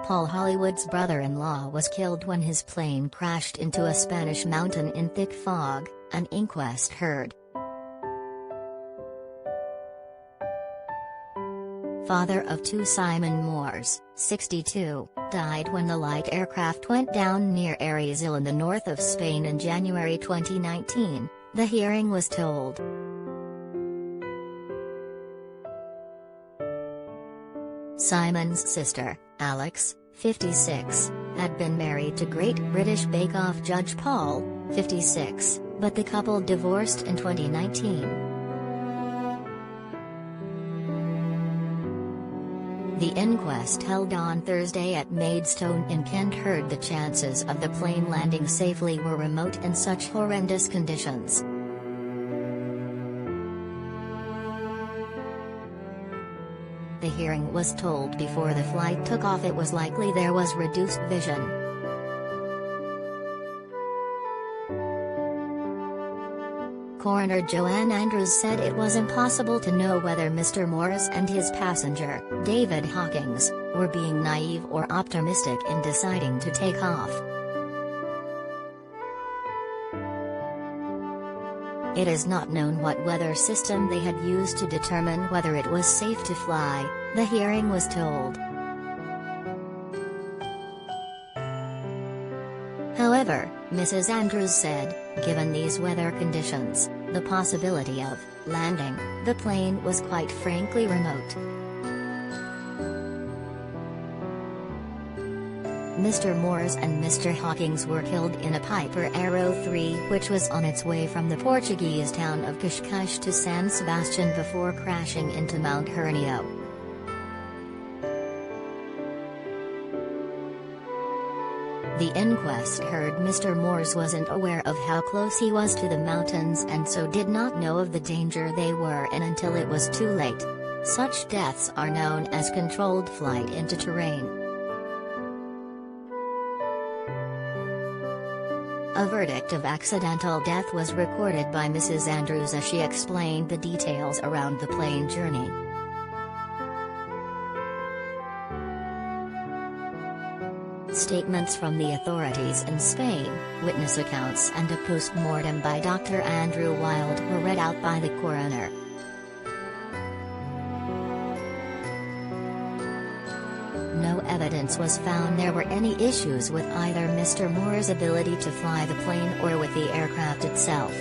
Paul Hollywood's brother-in-law was killed when his plane crashed into a Spanish mountain in thick fog, an inquest heard. Father of two Simon Moores, 62, died when the light aircraft went down near Errezil in the north of Spain in January 2019, the hearing was told. Simon's sister, Alex, 56, had been married to Great British Bake Off judge Paul, 56, but the couple divorced in 2019. The inquest held on Thursday at Maidstone in Kent heard the chances of the plane landing safely were remote in such horrendous conditions. The hearing was told before the flight took off it was likely there was reduced vision. Coroner Joanne Andrews said it was impossible to know whether Mr. Moores and his passenger, David Hawkins, were being naive or optimistic in deciding to take off. It is not known what weather system they had used to determine whether it was safe to fly, the hearing was told. However, Mrs. Andrews said, given these weather conditions, the possibility of landing the plane was quite frankly remote. Mr. Moores and Mr. Hawkins were killed in a Piper Arrow 3 which was on its way from the Portuguese town of Cascais to San Sebastian before crashing into Mount Hernio. The inquest heard Mr. Moores wasn't aware of how close he was to the mountains and so did not know of the danger they were in until it was too late. Such deaths are known as controlled flight into terrain. A verdict of accidental death was recorded by Mrs. Andrews as she explained the details around the plane journey. Statements from the authorities in Spain, witness accounts and a post-mortem by Dr. Andrew Wild were read out by the coroner. No evidence was found there were any issues with either Mr. Moore's ability to fly the plane or with the aircraft itself.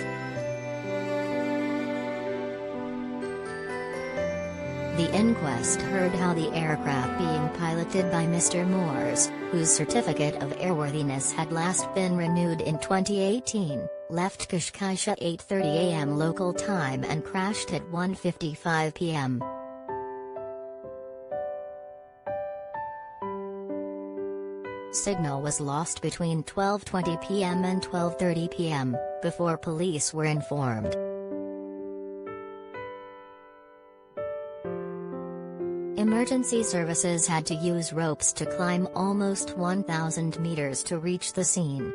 The inquest heard how the aircraft being piloted by Mr. Moores, whose certificate of airworthiness had last been renewed in 2018, left Cascais at 8:30 a.m. local time and crashed at 1:55 p.m. Signal was lost between 12:20 p.m. and 12:30 p.m., before police were informed. Emergency services had to use ropes to climb almost 1,000 meters to reach the scene.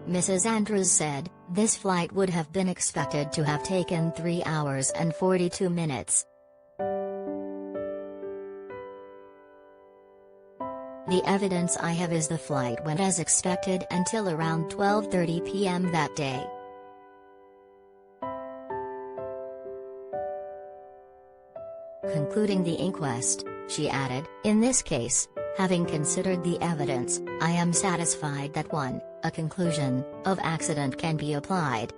Mrs. Andrews said, this flight would have been expected to have taken 3 hours and 42 minutes. The evidence I have is the flight went as expected until around 12:30 p.m. that day. Concluding the inquest, she added, in this case, having considered the evidence, I am satisfied that a conclusion of accident can be applied.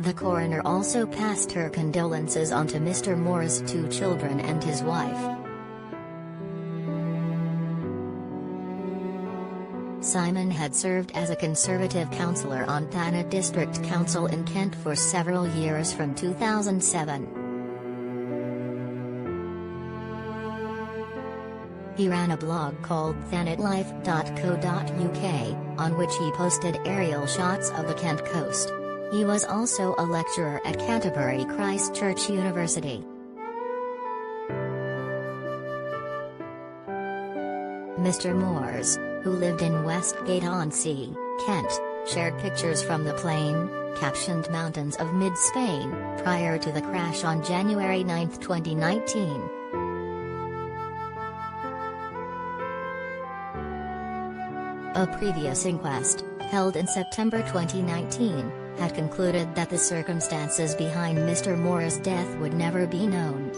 The coroner also passed her condolences on to Mr. Moore's 2 children and his wife. Simon had served as a Conservative councillor on Thanet District Council in Kent for several years from 2007. He ran a blog called thanetlife.co.uk, on which he posted aerial shots of the Kent coast. He was also a lecturer at Canterbury Christ Church University. Mr. Moores, who lived in Westgate-on-Sea, Kent, shared pictures from the plane, captioned Mountains of Mid-Spain, prior to the crash on January 9, 2019. A previous inquest, held in September 2019, had concluded that the circumstances behind Mr. Moore's death would never be known.